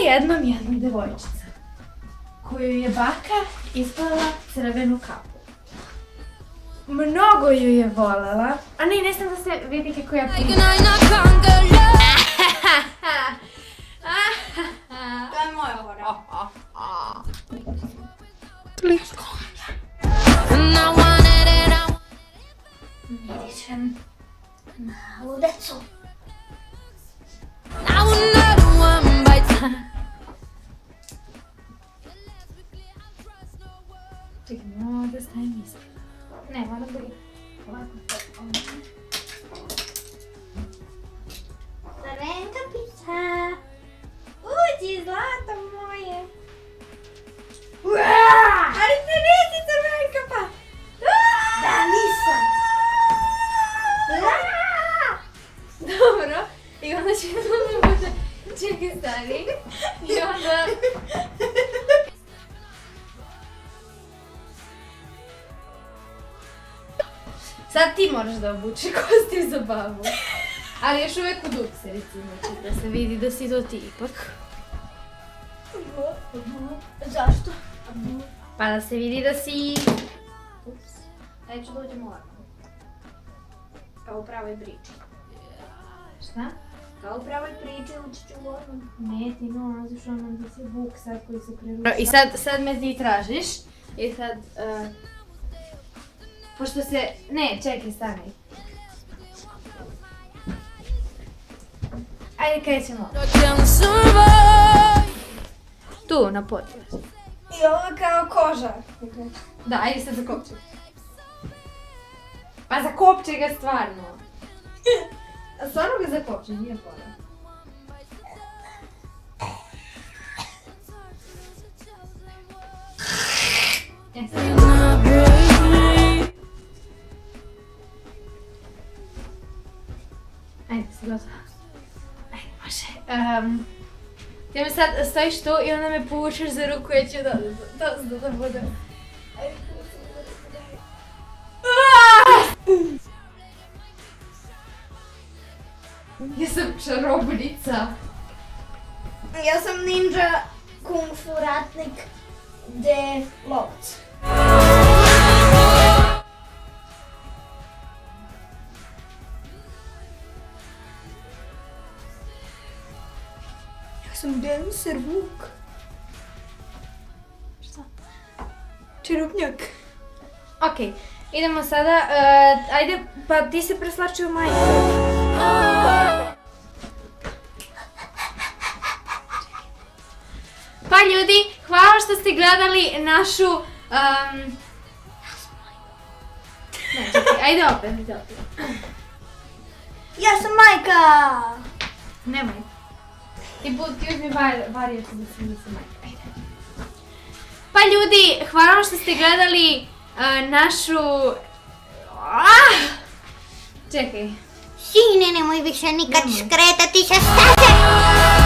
jednom jedna devojčica koju je baka ispala crvenu kapu. Mnogo ju je volela, a ne znam da se vidi kako ja pričam. To je moja hora. Mirišem malu decu. Čekaj, moramo da stavim ispred. Ne, moram da ovako. Crvenka pizza. Uđi, zlato moje. Ali ti nisi crvenka pa. Da, nisam. Dobro, i onda će da bude čekaj stari. I onda... Sad ti moraš da obuči kostim za babu. Ali još uvijek u dukserici, znači da se vidi da si to ti ipak. Zašto? Pa da se vidi da si... Ups. Neću da uđem ovako. Kao u pravoj priči. Šta? Kao u pravoj priči ući ću u ovako. Ne, ti nalaziš onom da si Vuk sad koji se preruša. I sad me ti tražiš. I sad... pošto se... Ne, čekaj, stani. Ajde, krećemo. Tu, na potvrd. I ovo kao koža. Da, ajde sad zakopči. Pa zakopči ga stvarno. Stvarno ga zakopči, nije fora. Ajde, si gotova. Ajde, može. Ti mi sad stojiš tu i onda me povučeš za ruku, ja ću da bude. Ja sam čarobnica. Ja sam ninja kung fu ratnik de lovac. Ja sam dancer Vuk. Šta? Čarobnjak. Okej, idemo sada, ajde, pa ti se preslači u majku. Pa ljudi, hvala što ste gledali našu... Ne, čekaj, ajde opet. Ja sam majka! Nemoj. Ti uzmi varijaš da se nisi majka, ajde. Pa ljudi, hvala vam što ste gledali našu... Čekaj. Sine, nemoj više nikad skretati sa staze!